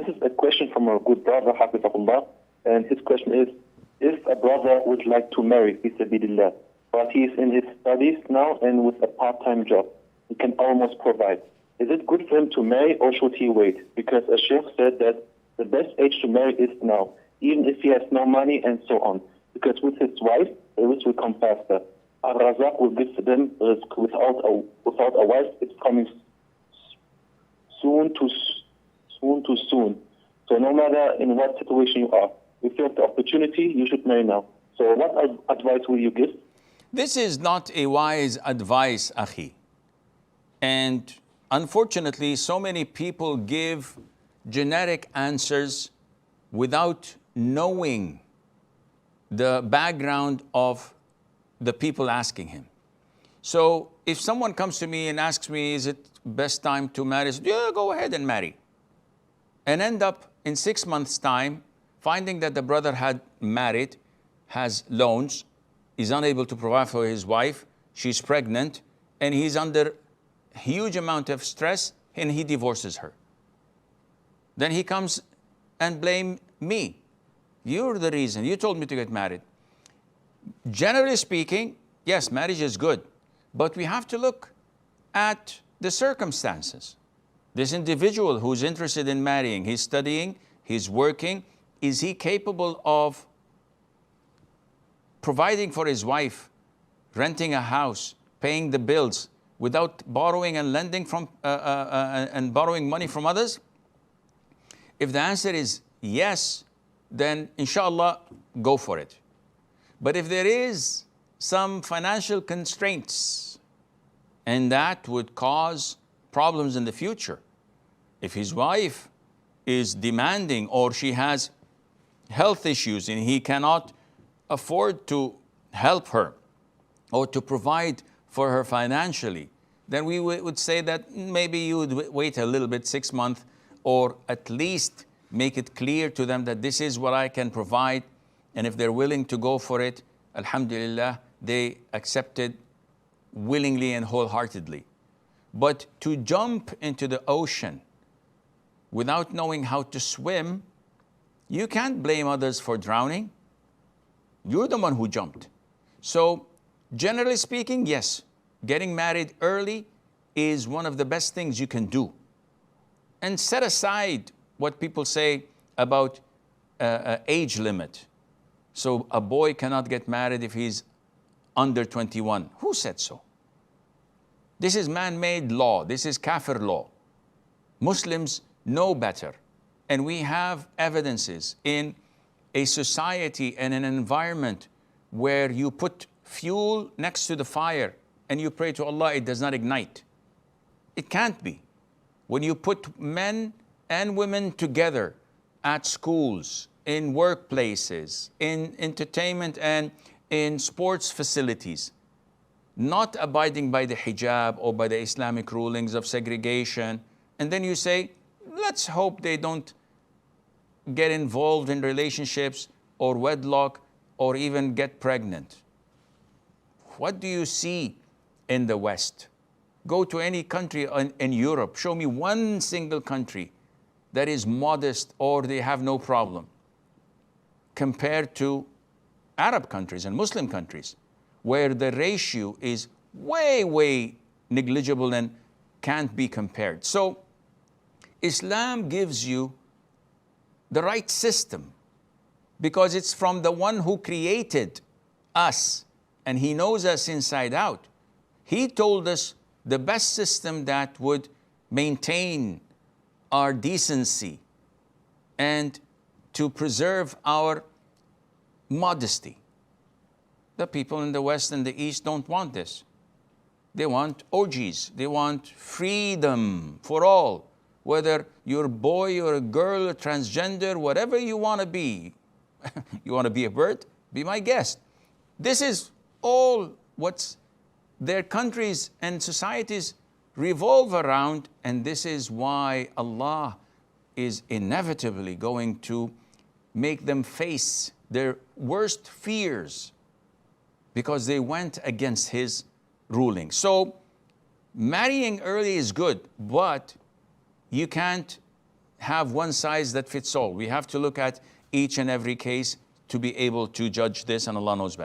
this is a question from a good brother, Hafizahullah, and his question is, if a brother would like to marry, fi sabilillah, but he is in his studies now and with a part-time job, he can almost provide. Is it good for him to marry or should he wait? Because a sheikh said that the best age to marry is now, even if he has no money and so on. Because with his wife, the risk will come faster. Al-Razak will give them risk. Without a wife, it's coming soon to soon. So no matter in what situation you are, if you have the opportunity, you should marry now. So what advice will you give? This is not a wise advice, Akhi. And unfortunately, so many people give generic answers without knowing the background of the people asking him. So if someone comes to me and asks me, is it best time to marry? I say, yeah, go ahead and marry. And end up in 6 months' time finding that the brother had married, has loans, is unable to provide for his wife, she's pregnant, and he's under huge amount of stress, and he divorces her. Then he comes and blame me. You're the reason. You told me to get married. Generally speaking, yes, marriage is good, but we have to look at the circumstances. This individual who's interested in marrying, he's studying, he's working, is he capable of providing for his wife, renting a house, paying the bills without borrowing and lending from and borrowing money from others? If the answer is yes, then inshallah, go for it. But if there is some financial constraints, and that would cause problems in the future, if his wife is demanding or she has health issues and he cannot afford to help her or to provide for her financially, then we would say that maybe you would wait a little bit, 6 months, or at least make it clear to them that this is what I can provide. And if they're willing to go for it, alhamdulillah, they accept it willingly and wholeheartedly. But to jump into the ocean without knowing how to swim, you can't blame others for drowning. You're the one who jumped. So generally speaking, yes, getting married early is one of the best things you can do. And set aside what people say about age limit. So a boy cannot get married if he's under 21. Who said so? This is man-made law. This is kafir law. Muslims know better. And we have evidences in a society and an environment where you put fuel next to the fire and you pray to Allah, it does not ignite. It can't be. When you put men and women together at schools, in workplaces, in entertainment and in sports facilities, not abiding by the hijab or by the Islamic rulings of segregation, and then you say, let's hope they don't get involved in relationships or wedlock or even get pregnant. What do you see in the West? Go to any country in Europe, show me one single country that is modest or they have no problem compared to Arab countries and Muslim countries, where the ratio is way, way negligible and can't be compared. So Islam gives you the right system because it's from the one who created us and he knows us inside out. He told us the best system that would maintain our decency and to preserve our modesty. The people in the West and the East don't want this. They want orgies. They want freedom for all. Whether you're a boy or a girl or transgender, whatever you want to be. You want to be a bird? Be my guest. This is all what's their countries and societies revolve around, and this is why Allah is inevitably going to make them face their worst fears because they went against His ruling. So marrying early is good, but you can't have one size that fits all. We have to look at each and every case to be able to judge this, and Allah knows best.